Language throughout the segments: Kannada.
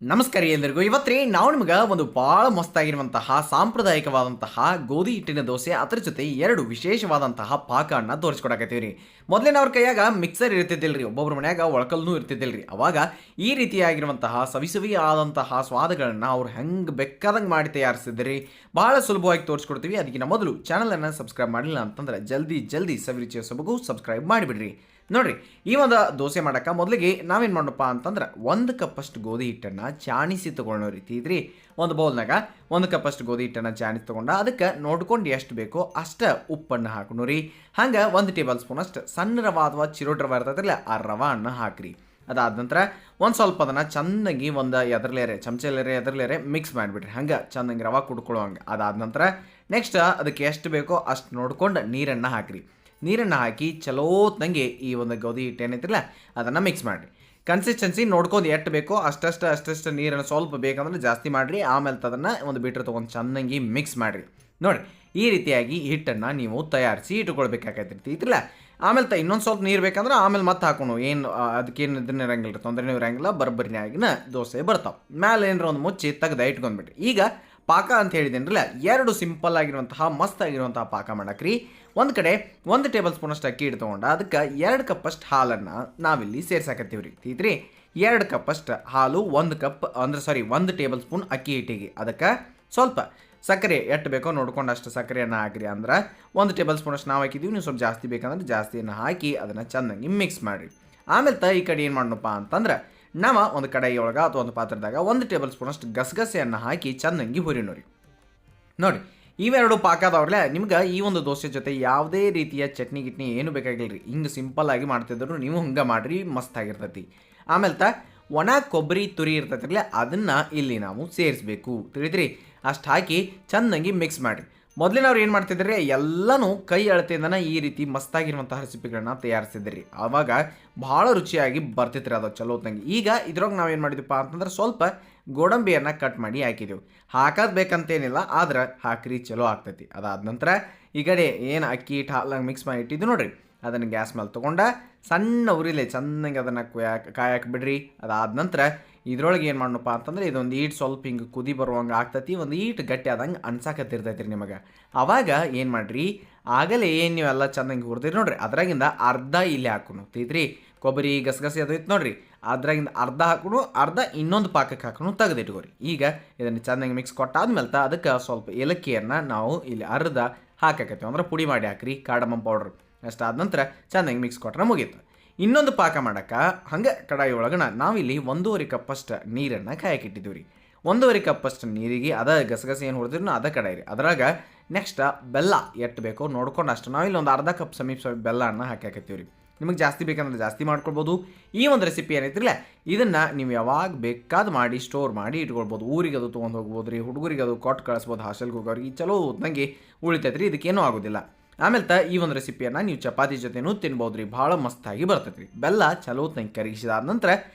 ನಮಸ್ಕಾರ ಎಲ್ಲರಿಗೂ. ಇವತ್ತು ನಾವು ನಿಮ್ಗೆ ಒಂದು ಭಾಳ ಮಸ್ತಾಗಿರುವಂತಹ ಸಾಂಪ್ರದಾಯಿಕವಾದಂತಹ ಗೋಧಿ ಹಿಟ್ಟಿನ ದೋಸೆ, ಅದರ ಜೊತೆ ಎರಡು ವಿಶೇಷವಾದಂತಹ ಪಾಕವನ್ನು ತೋರಿಸ್ಕೊಡಕತ್ತೀವಿ ರೀ. ಮೊದಲಿನವ್ರ ಕೈಯಾಗ ಮಿಕ್ಸರ್ ಇರ್ತಿದ್ದಿಲ್ಲ ರೀ, ಒಬ್ಬೊಬ್ರ ಮನ್ಯಾಗ ಒಳಕಲ್ನೂ ಇರ್ತಿದ್ದಿಲ್ಲ ರೀ. ಅವಾಗ ಈ ರೀತಿಯಾಗಿರುವಂತಹ ಸವಿ ಆದಂತಹ ಸ್ವಾದಗಳನ್ನು ಅವ್ರು ಹೆಂಗೆ ಬೇಕಾದಂಗೆ ಮಾಡಿ ತಯಾರಿಸಿದ್ರಿ, ಭಾಳ ಸುಲಭವಾಗಿ ತೋರಿಸ್ಕೊಡ್ತೀವಿ. ಅದಕ್ಕಿಂತ ಮೊದಲು ಚಾನಲನ್ನು ಸಬ್ಸ್ಕ್ರೈಬ್ ಮಾಡಿಲ್ಲ ಅಂತಂದ್ರೆ ಜಲ್ದಿ ಸವಿರುಚಿಯ ಸೊಬಗು ಸಬ್ಸ್ಕ್ರೈಬ್ ಮಾಡಿಬಿಡ್ರಿ. ನೋಡ್ರಿ, ಈ ಒಂದು ದೋಸೆ ಮಾಡೋಕೆ ಮೊದಲಿಗೆ ನಾವೇನು ಮಾಡೋಣಪ್ಪ ಅಂತಂದ್ರೆ 1 ಕಪ್ಪಷ್ಟು ಗೋಧಿ ಹಿಟ್ಟನ್ನು ಚಾಣಿಸಿ ತೊಗೊಳ್ಳೋ ರೀತಿ ಇದ್ರಿ. ಒಂದು ಬೌಲ್ನಾಗ 1 ಕಪ್ಪಷ್ಟು ಗೋಧಿ ಹಿಟ್ಟನ್ನು ಚಾಣಿಸಿ ತೊಗೊಂಡು ಅದಕ್ಕೆ ನೋಡ್ಕೊಂಡು ಎಷ್ಟು ಬೇಕೋ ಅಷ್ಟು ಉಪ್ಪನ್ನು ಹಾಕೋಣ ರೀ. ಹಂಗೆ 1 ಟೇಬಲ್ ಸ್ಪೂನ್ ಅಷ್ಟು ಸಣ್ಣ ರವೆ ಅಥವಾ ಚಿರೋಟ್ ರವೆ ಇರ್ತೈತಿಲ್ಲ, ಆ ರವೆಯನ್ನು ಹಾಕಿರಿ. ಅದಾದ ನಂತರ ಒಂದು ಸ್ವಲ್ಪ ಅದನ್ನು ಚೆನ್ನಾಗಿ ಒಂದು ಚಮಚೆಲೇರೆ ಮಿಕ್ಸ್ ಮಾಡಿಬಿಡ್ರಿ. ಹಂಗೆ ಚೆನ್ನಾಗಿ ರವೆ ಕುಡ್ಕೊಳ್ಳೋ ಹಂಗೆ. ಅದಾದ ನಂತರ ನೆಕ್ಸ್ಟ್ ಅದಕ್ಕೆ ಎಷ್ಟು ಬೇಕೋ ಅಷ್ಟು ನೋಡ್ಕೊಂಡು ನೀರನ್ನು ಹಾಕಿರಿ. ನೀರನ್ನು ಹಾಕಿ ಚಲೋತ್ನಂಗೆ ಈ ಒಂದು ಗೋಧಿ ಹಿಟ್ಟು ಏನೈತಿಲ್ಲ ಅದನ್ನು ಮಿಕ್ಸ್ ಮಾಡಿರಿ. ಕನ್ಸಿಸ್ಟೆನ್ಸಿ ನೋಡ್ಕೊಂಡು ಎಷ್ಟು ಬೇಕೋ ಅಷ್ಟಷ್ಟು ನೀರನ್ನು ಸ್ವಲ್ಪ ಬೇಕಂದ್ರೆ ಜಾಸ್ತಿ ಮಾಡಿರಿ. ಆಮೇಲೆ ಅದನ್ನು ಒಂದು ಬೀಟ್ರ್ ತೊಗೊಂಡು ಚೆನ್ನಾಗಿ ಮಿಕ್ಸ್ ಮಾಡಿರಿ. ನೋಡಿ, ಈ ರೀತಿಯಾಗಿ ಹಿಟ್ಟನ್ನು ನೀವು ತಯಾರಿಸಿ ಇಟ್ಕೊಳ್ಬೇಕಾಗೈತಿರ್ತಿಲ್ಲ. ಆಮೇಲೆ ಇನ್ನೊಂದು ಸ್ವಲ್ಪ ನೀರು ಬೇಕಂದ್ರೆ ಆಮೇಲೆ ಮತ್ತೆ ಹಾಕೋಣ. ಏನು ಅದಕ್ಕೇನು ಇದನ್ನ ಇರಂಗಿಲ್ಲ, ತೊಂದರೆನೂ ಇರಂಗಿಲ್ಲ, ಬರಬರಿನಾಗಿನ ದೋಸೆ ಬರ್ತಾವೆ. ಮೇಲೆ ಏನಾರ ಒಂದು ಮುಚ್ಚಿ ತೆಗೆದು ಇಟ್ಕೊಂಡ್ಬಿಟ್ರಿ. ಈಗ ಪಾಕ ಅಂತ ಹೇಳಿದೇನ್ರಲ್ಲ, 2 ಸಿಂಪಲ್ ಆಗಿರುವಂತಹ ಮಸ್ತ್ ಆಗಿರುವಂತಹ ಪಾಕ ಮಾಡಕ್ರಿ. ಒಂದು ಕಡೆ 1 ಟೇಬಲ್ ಸ್ಪೂನ್ ಅಷ್ಟು ಅಕ್ಕಿ ಹಿಟ್ಟು ತೊಗೊಂಡು ಅದಕ್ಕೆ 2 ಕಪ್ಪಷ್ಟು ಹಾಲನ್ನು ನಾವಿಲ್ಲಿ ಸೇರ್ಸಾಕತ್ತೀವಿ ರೀ. ತೀತ್ರಿ 2 ಕಪ್ಪಷ್ಟು ಹಾಲು, 1 ಟೇಬಲ್ ಸ್ಪೂನ್ ಅಕ್ಕಿ ಹಿಟ್ಟಿಗೆ ಅದಕ್ಕೆ ಸ್ವಲ್ಪ ಸಕ್ಕರೆ ಎಷ್ಟು ಬೇಕೋ ನೋಡ್ಕೊಂಡು ಅಷ್ಟು ಸಕ್ಕರೆಯನ್ನು ಹಾಕಿರಿ. ಅಂದ್ರೆ 1 ಟೇಬಲ್ ಸ್ಪೂನ್ ಅಷ್ಟು ನಾವು ಹಾಕಿದ್ದೀವಿ, ನೀವು ಸ್ವಲ್ಪ ಜಾಸ್ತಿ ಬೇಕಂದ್ರೆ ಜಾಸ್ತಿಯನ್ನು ಹಾಕಿ ಅದನ್ನು ಚೆನ್ನಾಗಿ ಮಿಕ್ಸ್ ಮಾಡಿರಿ. ಆಮೇಲೆ ಈ ಕಡೆ ಏನು ಮಾಡೋಣಪ್ಪ ಅಂತಂದ್ರೆ ನಾವು ಒಂದು ಕಡಾಯಿ ಒಳಗೆ ಅಥವಾ ಒಂದು ಪಾತ್ರದಾಗ 1 ಟೇಬಲ್ ಸ್ಪೂನ್ ಅಷ್ಟು ಗಸಗಸೆಯನ್ನು ಹಾಕಿ ಚೆನ್ನಾಗಿ ಹುರಿನೋರಿ. ನೋಡಿ, ಇವೆರಡು ಪಾಕದವ್ರಲ್ಲೇ ನಿಮ್ಗೆ ಈ ಒಂದು ದೋಸೆ ಜೊತೆ ಯಾವುದೇ ರೀತಿಯ ಚಟ್ನಿ ಏನು ಬೇಕಾಗಿಲ್ಲ ರೀ. ಹಿಂಗೆ ಸಿಂಪಲ್ ಆಗಿ ಮಾಡ್ತಿದ್ರು ನೀವು ಹಂಗೆ ಮಾಡಿರಿ, ಮಸ್ತ್ ಆಗಿರ್ತೈತಿ. ಆಮೇಲೆ ಒಣ ಕೊಬ್ಬರಿ ತುರಿ ಇರ್ತೈತಿರಲ್ಲ, ಅದನ್ನು ಇಲ್ಲಿ ನಾವು ಸೇರಿಸ್ಬೇಕು. ತಿಳಿದ್ರಿ? ಅಷ್ಟು ಹಾಕಿ ಚೆನ್ನಾಗಿ ಮಿಕ್ಸ್ ಮಾಡಿರಿ. ಮೊದಲಿನವ್ರು ಏನು ಮಾಡ್ತಿದ್ರೆ ಎಲ್ಲನೂ ಕೈ ಅಳತೆಯಿಂದನೇ ಈ ರೀತಿ ಮಸ್ತಾಗಿರುವಂತಹ ರೆಸಿಪಿಗಳನ್ನ ತಯಾರಿಸಿದ್ರಿ. ಆವಾಗ ಭಾಳ ರುಚಿಯಾಗಿ ಬರ್ತಿತ್ತು ರೀ ಅದು ಚಲೋತ್ನಂಗೆ. ಈಗ ಇದ್ರೊಳಗೆ ನಾವೇನು ಮಾಡಿದ್ವಪ್ಪ ಅಂತಂದ್ರೆ ಸ್ವಲ್ಪ ಗೋಡಂಬಿಯನ್ನು ಕಟ್ ಮಾಡಿ ಹಾಕಿದೆವು. ಹಾಕೋದು ಬೇಕಂತೇನಿಲ್ಲ, ಆದ್ರೆ ಹಾಕ್ರಿ, ಚಲೋ ಆಗ್ತೈತಿ. ಅದಾದ ನಂತರ ಈ ಕಡೆ ಏನು ಅಕ್ಕಿ ಹಿಟ್ಟು ಹಾಲಾಗಿ ಮಿಕ್ಸ್ ಮಾಡಿ ಇಟ್ಟಿದ್ದು ನೋಡಿರಿ, ಅದನ್ನು ಗ್ಯಾಸ್ ಮೇಲೆ ತೊಗೊಂಡ ಸಣ್ಣ ಉರಿಲೆ ಚೆನ್ನಾಗಿ ಅದನ್ನು ಕಾಯಕ್ಕೆ ಬಿಡ್ರಿ. ಅದಾದ ನಂತರ ಇದ್ರೊಳಗೆ ಏನು ಮಾಡೋಣಪ್ಪ ಅಂತಂದ್ರೆ ಇದೊಂದು ಈಟ್ ಸ್ವಲ್ಪ ಹಿಂಗೆ ಕುದಿ ಬರುವಂಗೆ ಆಗ್ತೈತಿ, ಒಂದು ಈಟ್ ಗಟ್ಟಿ ಆದಂಗೆ ಅನ್ಸಾಕತ್ತಿರ್ತೈತಿ ರೀ ನಿಮಗೆ. ಆವಾಗ ಏನು ಮಾಡಿರಿ, ಆಗಲೇ ಏನು ನೀವೆಲ್ಲ ಚೆನ್ನಾಗಿ ಹುರಿದಿರಿ ನೋಡ್ರಿ, ಅದ್ರಾಗಿಂದ ಅರ್ಧ ಇಲ್ಲಿ ಹಾಕೋಣ. ತೀತ್ರಿ ಕೊಬ್ಬರಿ ಗಸಗಸೆ ಅದು ಇತ್ತು ನೋಡ್ರಿ, ಅದ್ರಾಗಿಂದ ಅರ್ಧ ಹಾಕೋಣ, ಅರ್ಧ ಇನ್ನೊಂದು ಪಾಕಕ್ಕೆ ಹಾಕೋಣ, ತೆಗೆದಿಟ್ಕೋರಿ. ಈಗ ಇದನ್ನು ಚೆನ್ನಾಗಿ ಮಿಕ್ಸ್ ಕೊಟ್ಟಾದ್ಮೇಲೆ ಅದಕ್ಕೆ ಸ್ವಲ್ಪ ಏಲಕ್ಕಿಯನ್ನು ನಾವು ಇಲ್ಲಿ ಅರ್ಧ ಹಾಕಕತ್ತೀವಿ, ಅಂದ್ರೆ ಪುಡಿ ಮಾಡಿ ಹಾಕ್ರಿ, ಕಾರ್ಡಮಮ್ ಪೌಡ್ರ್. ಅಷ್ಟಾದ ನಂತರ ಚೆನ್ನಾಗಿ ಮಿಕ್ಸ್ ಕೊಟ್ರೆ ಮುಗೀತು. ಇನ್ನೊಂದು ಪಾಕ ಮಾಡೋಕೆ ಹಂಗೆ ಕಡಾಯಿ ಒಳಗಣ ನಾವಿಲ್ಲಿ 1.5 ಕಪ್ಪಷ್ಟು ನೀರನ್ನು ಕಾಯಕ್ಕಿಟ್ಟಿದ್ದೀವಿ ರೀ. 1.5 ಕಪ್ಪಷ್ಟು ನೀರಿಗೆ ಗಸಗಸೆ ಏನು ಹೊಡೆದ್ರೂ ಅದ ಕಡಾಯಿ ರೀ. ಅದ್ರಾಗ ನೆಕ್ಸ್ಟ್ ಬೆಲ್ಲ ಎಷ್ಟು ಬೇಕೋ ನೋಡ್ಕೊಂಡು ಅಷ್ಟು ನಾವಿಲ್ಲಿ ಒಂದು ಅರ್ಧ ಕಪ್ ಸಮೀಪ ಬೆಲ್ಲವನ್ನು ಹಾಕಾಕತ್ತೀವಿ ರೀ. ನಿಮಗೆ ಜಾಸ್ತಿ ಬೇಕಂದ್ರೆ ಜಾಸ್ತಿ ಮಾಡ್ಕೊಳ್ಬೋದು. ಈ ಒಂದು ರೆಸಿಪಿ ಏನೈತಿರಲ್ಲ, ಇದನ್ನು ನೀವು ಯಾವಾಗ ಬೇಕಾದ ಮಾಡಿ ಸ್ಟೋರ್ ಮಾಡಿ ಇಟ್ಕೊಳ್ಬೋದು. ಊರಿಗೆ ಅದು ತೊಗೊಂಡು ಹೋಗ್ಬೋದು ರೀ, ಹುಡುಗರಿಗೆ ಅದು ಕೊಟ್ಟು ಕಳಿಸ್ಬೋದು, ಹಾಸ್ಟೆಲ್ಗೆ ಹೋಗೋರಿಗೆ ಚಲೋ ಹೊತ್ನಂಗೆ ಉಳಿತೈತೆ ರೀ, ಇದಕ್ಕೇನೂ ಆಗೋದಿಲ್ಲ. ಆಮೇಲೆ ಈ ಒಂದು ರೆಸಿಪಿಯನ್ನು ನೀವು ಚಪಾತಿ ಜೊತೆನೂ ತಿನ್ಬೋದು ರೀ, ಭಾಳ ಮಸ್ತಾಗಿ ಬರ್ತೈತೆ ರೀ. ಬೆಲ್ಲ ಚಲೋ ಹೊತ್ನಂಗೆ ಕರಗಿಸಿದಾದ ನಂತರ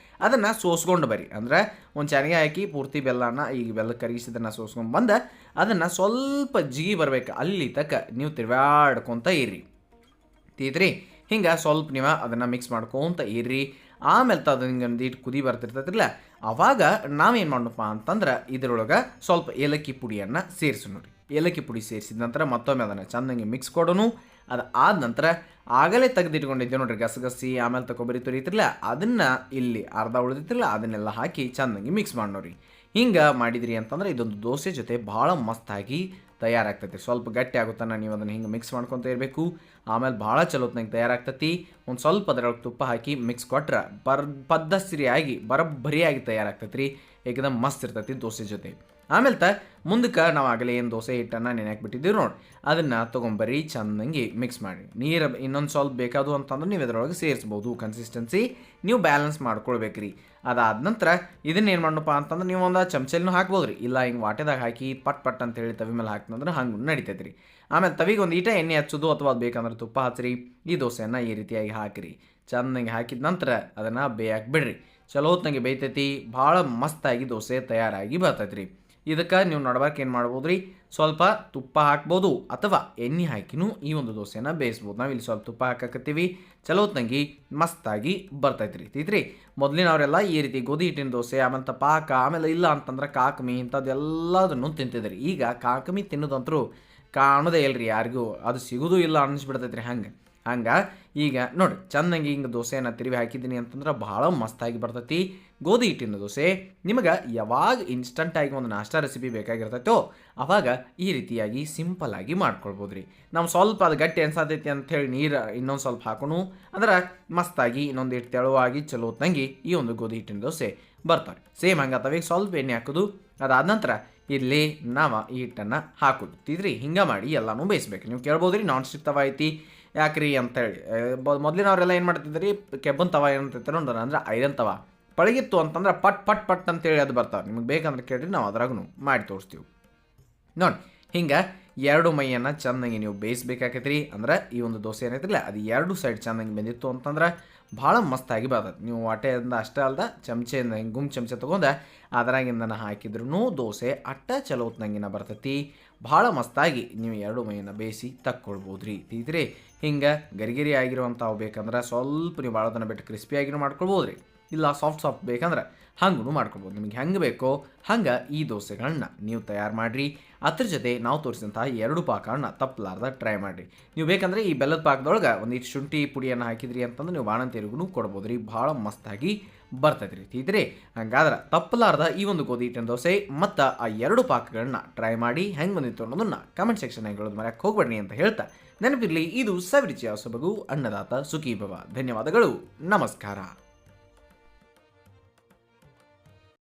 ಅದನ್ನು ಸೋಸ್ಕೊಂಡು ಬರ್ರಿ. ಅಂದರೆ ಒಂದು ಚೆನ್ನಾಗಿ ಹಾಕಿ ಪೂರ್ತಿ ಬೆಲ್ಲನ ಈಗ ಬೆಲ್ಲ ಕರಗಿಸಿದನ್ನು ಸೋಸ್ಕೊಂಡು ಬಂದು ಅದನ್ನು ಸ್ವಲ್ಪ ಜಿಗಿ ಬರಬೇಕು, ಅಲ್ಲಿ ತನಕ ನೀವು ತಿರ್ವಾಡ್ಕೊತ ಇರ್ರಿ. ತೀತ್ರಿ ಹಿಂಗೆ ಸ್ವಲ್ಪ ನೀವು ಅದನ್ನು ಮಿಕ್ಸ್ ಮಾಡ್ಕೊತ ಇರ್ರಿ. ಆಮೇಲೆ ಅದು ಹಿಂಗೆ ಒಂದು ಇಟ್ಟು ಕುದಿ ಬರ್ತಿರ್ತೈತಿಲ್ಲ, ಆವಾಗ ನಾವೇನು ಮಾಡೋಣಪ್ಪ ಅಂತಂದ್ರೆ ಇದರೊಳಗೆ ಸ್ವಲ್ಪ ಏಲಕ್ಕಿ ಪುಡಿಯನ್ನು ಸೇರಿಸು ನೋಡಿ. ಏಲಕ್ಕಿ ಪುಡಿ ಸೇರಿಸಿದ ನಂತರ ಮತ್ತೊಮ್ಮೆ ಅದನ್ನು ಚೆನ್ನಾಗಿ ಮಿಕ್ಸ್ ಕೊಡೋನು. ಅದು ಆದ ನಂತರ ಆಗಲೇ ತೆಗೆದಿಟ್ಕೊಂಡಿದ್ದೆ ನೋಡ್ರಿ ಗಸಗಸಿ, ಆಮೇಲೆ ಕೊಬ್ಬರಿ ತುರಿ ಇತ್ತಿರಲ್ಲ, ಅದನ್ನು ಇಲ್ಲಿ ಅರ್ಧ ಉಳಿದಿತ್ತಿರಲ್ಲ ಅದನ್ನೆಲ್ಲ ಹಾಕಿ ಚೆನ್ನಾಗಿ ಮಿಕ್ಸ್ ಮಾಡೋರಿ. ಹಿಂಗೆ ಮಾಡಿದ್ರಿ ಅಂತಂದ್ರೆ ಇದೊಂದು ದೋಸೆ ಜೊತೆ ಭಾಳ ಮಸ್ತಾಗಿ ತಯಾರಾಗ್ತೈತಿ. ಸ್ವಲ್ಪ ಗಟ್ಟಿ ಆಗುತ್ತಾನ ನೀವು ಅದನ್ನು ಹಿಂಗೆ ಮಿಕ್ಸ್ ಮಾಡ್ಕೊತ ಇರಬೇಕು. ಆಮೇಲೆ ಭಾಳ ಚಲೋತ್ನಾಗ ತಯಾರಾಗ್ತೈತಿ. ಒಂದು ಸ್ವಲ್ಪ ಅದರೊಳಗೆ ತುಪ್ಪ ಹಾಕಿ ಮಿಕ್ಸ್ ಕೊಟ್ರೆ ಪದ್ದಸಿರಿಯಾಗಿ ಬರಬ್ಬರಿಯಾಗಿ ತಯಾರಾಗ್ತೈತಿ ರೀ. ಏಕದಮ್ ಮಸ್ತ್ ಇರ್ತೈತಿ ದೋಸೆ ಜೊತೆ. ಆಮೇಲೆ ಮುಂದಕ್ಕೆ ನಾವು ಆಗಲೇ ಏನು ದೋಸೆ ಹಿಟ್ಟನ್ನು ನೆನೆಹಾಕ್ಬಿಟ್ಟಿದ್ದೀವಿ ನೋಡಿ, ಅದನ್ನು ತೊಗೊಂಬರಿ ಚೆನ್ನಾಗಿ ಮಿಕ್ಸ್ ಮಾಡಿ. ನೀರು ಇನ್ನೊಂದು ಸ್ವಲ್ಪ ಬೇಕಾದು ಅಂತಂದ್ರೆ ನೀವು ಇದರೊಳಗೆ ಸೇರಿಸ್ಬೋದು. ಕನ್ಸಿಸ್ಟೆನ್ಸಿ ನೀವು ಬ್ಯಾಲೆನ್ಸ್ ಮಾಡ್ಕೊಳ್ಬೇಕ್ರಿ. ಅದಾದ ನಂತರ ಇದನ್ನೇನು ಮಾಡಣಪ್ಪ ಅಂತಂದ್ರೆ ನೀವು ಒಂದು ಚಮಚೆಲ್ಲೂ ಹಾಕ್ಬೋದು ರೀ, ಇಲ್ಲ ಹಿಂಗೆ ವಾಟೆದಾಗ ಹಾಕಿ ಪಟ್ ಅಂತೇಳಿ ತವಿ ಮೇಲೆ ಹಾಕ್ತಂದ್ರೆ ಹಂಗೆ ನಡಿತೈತೆ ರೀ. ಆಮೇಲೆ ತವಿಗೆ ಒಂದು ಈಟ ಎಣ್ಣೆ ಹಚ್ಚೋದು ಅಥವಾ ಅದು ಬೇಕಂದ್ರೆ ತುಪ್ಪ ಹಚ್ಚಿರಿ. ಈ ದೋಸೆಯನ್ನು ಈ ರೀತಿಯಾಗಿ ಹಾಕಿರಿ. ಚೆನ್ನಾಗಿ ಹಾಕಿದ ನಂತರ ಅದನ್ನು ಬೇಯಕ್ಕೆ ಬಿಡ್ರಿ. ಚಲೋ ಹೊತ್ನಾಗೆ ಬೇಯ್ತೈತಿ, ಭಾಳ ಮಸ್ತಾಗಿ ದೋಸೆ ತಯಾರಾಗಿ ಬರ್ತೈತೆ ರೀ. ಇದಕ್ಕೆ ನೀವು ನಡ್ಬಾರ್ಕ್ ಏನು ಮಾಡ್ಬೋದು ರೀ, ಸ್ವಲ್ಪ ತುಪ್ಪ ಹಾಕ್ಬೋದು ಅಥವಾ ಎಣ್ಣೆ ಹಾಕಿನೂ ಈ ಒಂದು ದೋಸೆನ ಬೇಯಿಸ್ಬೋದು. ನಾವು ಇಲ್ಲಿ ಸ್ವಲ್ಪ ತುಪ್ಪ ಹಾಕಕತ್ತೀವಿ, ಚಲೋ ತಂಗಿ ಮಸ್ತಾಗಿ ಬರ್ತೈತೆ ರೀ. ಮೊದಲಿನವರೆಲ್ಲ ಈ ರೀತಿ ಗೋಧಿ ಹಿಟ್ಟಿನ ದೋಸೆ ಆಮೇಲೆ ಪಾಕ ಆಮೇಲೆ ಇಲ್ಲ ಅಂತಂದ್ರೆ ಕಾಕಮಿ ಇಂಥದ್ದೆಲ್ಲದನ್ನು ತಿಂತಿದ್ರಿ. ಈಗ ಕಾಕಮಿ ತಿನ್ನೋದಂತರೂ ಕಾಣೋದೇ ಇಲ್ರಿ ಯಾರಿಗೂ, ಅದು ಸಿಗೋದು ಇಲ್ಲ ಅನ್ನಿಸ್ಬಿಡ್ತೈತೆ ರೀ. ಹಂಗೆ ಈಗ ನೋಡಿ ಚೆಂದಂಗೆ ಹಿಂಗೆ ದೋಸೆಯನ್ನು ತಿರುವಿ ಹಾಕಿದ್ದೀನಿ ಅಂತಂದ್ರೆ ಭಾಳ ಮಸ್ತಾಗಿ ಬರ್ತೈತಿ ಗೋಧಿ ಹಿಟ್ಟಿನ ದೋಸೆ. ನಿಮಗೆ ಯಾವಾಗ ಇನ್ಸ್ಟಂಟಾಗಿ ಒಂದು ನಾಷ್ಟಾ ರೆಸಿಪಿ ಬೇಕಾಗಿರ್ತೈತೋ ಅವಾಗ ಈ ರೀತಿಯಾಗಿ ಸಿಂಪಲ್ಲಾಗಿ ಮಾಡ್ಕೊಳ್ಬೋದು ರೀ. ನಾವು ಸ್ವಲ್ಪ ಅದು ಗಟ್ಟಿ ಅನ್ಸತೈತಿ ಅಂಥೇಳಿ ನೀರು ಇನ್ನೊಂದು ಸ್ವಲ್ಪ ಹಾಕೋಣ ಅಂದ್ರೆ ಮಸ್ತಾಗಿ ಇನ್ನೊಂದು ಇಟ್ಟು ತೆಳುವಾಗಿ ಚಲೋ ತಂಗಿ ಈ ಒಂದು ಗೋಧಿ ಹಿಟ್ಟಿನ ದೋಸೆ ಬರ್ತಾರೆ. ಸೇಮ್ ಹಂಗೆ ಅಥವಾ ಈಗ ಸ್ವಲ್ಪ ಎಣ್ಣೆ ಹಾಕೋದು, ಅದಾದ ನಂತರ ಇಲ್ಲಿ ನಾವು ಈ ಹಿಟ್ಟನ್ನು ಹಾಕೋದು ತಿದ್ರಿ. ಹಿಂಗೆ ಮಾಡಿ ಎಲ್ಲನೂ ಬೇಯಿಸ್ಬೇಕು. ನೀವು ಕೇಳ್ಬೋದು ರೀ ನಾನ್ ಸ್ಟಿಕ್ ತವ ಐತಿ ಯಾಕ್ರಿ ಅಂತೇಳಿ. ಮೊದಲಿನವರೆಲ್ಲ ಏನು ಮಾಡ್ತಿದ್ರಿ, ಕೆಬ್ಬನ್ ತವ ಏನಂತ ನೋಡೋಣ ಅಂದ್ರೆ ಐರನ್ ತವ ಪಳಗಿತ್ತು ಅಂತಂದ್ರೆ ಪಟ್ ಪಟ್ ಪಟ್ ಅಂತೇಳಿ ಅದು ಬರ್ತಾವೆ. ನಿಮಗೆ ಬೇಕಂದ್ರೆ ಕೇಳಿರಿ, ನಾವು ಅದ್ರಾಗೂ ಮಾಡಿ ತೋರಿಸ್ತೀವಿ ನೋಡಿ. ಹಿಂಗೆ ಎರಡು ಮೈಯನ್ನು ಚೆಂದಂಗೆ ನೀವು ಬೇಯಿಸ್ಬೇಕಾಕೈತ್ರಿ. ಅಂದ್ರೆ ಈ ಒಂದು ದೋಸೆ ಏನೈತಿಲ್ಲ ಅದು ಎರಡು ಸೈಡ್ ಚೆಂದಂಗೆ ಬೆಂದಿತ್ತು ಅಂತಂದ್ರೆ ಭಾಳ ಮಸ್ತಾಗಿ ಬರ್ತದೆ. ನೀವು ವಾಟೆಯಿಂದ ಅಷ್ಟೇ ಅಲ್ದ ಚಮಚೆಯಿಂದ ಹಿಂಗೆ ಗುಮ್ ಚಮಚೆ ತೊಗೊಂಡು ಅದರಾಗಿಂದನ ಹಾಕಿದ್ರೂ ದೋಸೆ ಅಟ್ಟ ಚಲೋ ಹೊತ್ನಂಗಿನ ಬರ್ತೈತಿ. ಭಾಳ ಮಸ್ತಾಗಿ ನೀವು ಎರಡು ಮೈಯನ್ನು ಬೇಯಿಸಿ ತಕ್ಕೊಳ್ಬೋದು ರೀ. ಹಿಂಗೆ ಗರಿಗರಿ ಆಗಿರುವಂಥವು ಬೇಕಂದ್ರೆ ಸ್ವಲ್ಪ ನೀವು ಭಾಳ ದಿನ ಬಿಟ್ಟು ಕ್ರಿಸ್ಪಿಯಾಗಿನೂ ಮಾಡ್ಕೊಳ್ಬೋದು ರೀ, ಇಲ್ಲ ಸಾಫ್ಟ್ ಬೇಕಂದ್ರೆ ಹಂಗೂ ಮಾಡ್ಕೊಳ್ಬೋದು. ನಿಮಗೆ ಹೆಂಗೆ ಬೇಕೋ ಹಂಗೆ ಈ ದೋಸೆಗಳನ್ನ ನೀವು ತಯಾರು ಮಾಡಿರಿ. ಅದ್ರ ಜೊತೆ ನಾವು ತೋರಿಸಿದಂತಹ ಎರಡು ಪಾಕಗಳನ್ನ ತಪ್ಪಲಾರ್ದ ಟ್ರೈ ಮಾಡಿರಿ. ನೀವು ಬೇಕಂದರೆ ಈ ಬೆಲ್ಲದ ಪಾಕದೊಳಗೆ ಒಂದಿಷ್ಟು ಶುಂಠಿ ಪುಡಿಯನ್ನು ಹಾಕಿದ್ರಿ ಅಂತಂದ್ರೆ ನೀವು ಬಾಣಂತಿರಿಗೂ ಕೊಡ್ಬೋದು ರೀ, ಭಾಳ ಮಸ್ತಾಗಿ ಬರ್ತೈತೆ ರೀ. ಹಂಗಾದ್ರೆ ತಪ್ಪಲಾರ್ದ ಈ ಒಂದು ಗೋಧಿ ಹಿಟ್ಟಿನ ದೋಸೆ ಮತ್ತು ಆ ಎರಡು ಪಾಕಗಳನ್ನ ಟ್ರೈ ಮಾಡಿ ಹೆಂಗೆ ಬಂದಿತ್ತು ಅನ್ನೋದನ್ನ ಕಮೆಂಟ್ ಸೆಕ್ಷನ್ಯಾಗ ಹೇಳೋದು ಮರ್ಯಾಕೆ ಹೋಗ್ಬೇಡ್ರಿ ಅಂತ ಹೇಳ್ತಾ, ನೆನಪಿರಲಿ ಇದು ಸವಿರುಚಿಯ ಸೊಬಗು ಅನ್ನದಾತ ಸುಖೀಭವ. ಧನ್ಯವಾದಗಳು, ನಮಸ್ಕಾರ.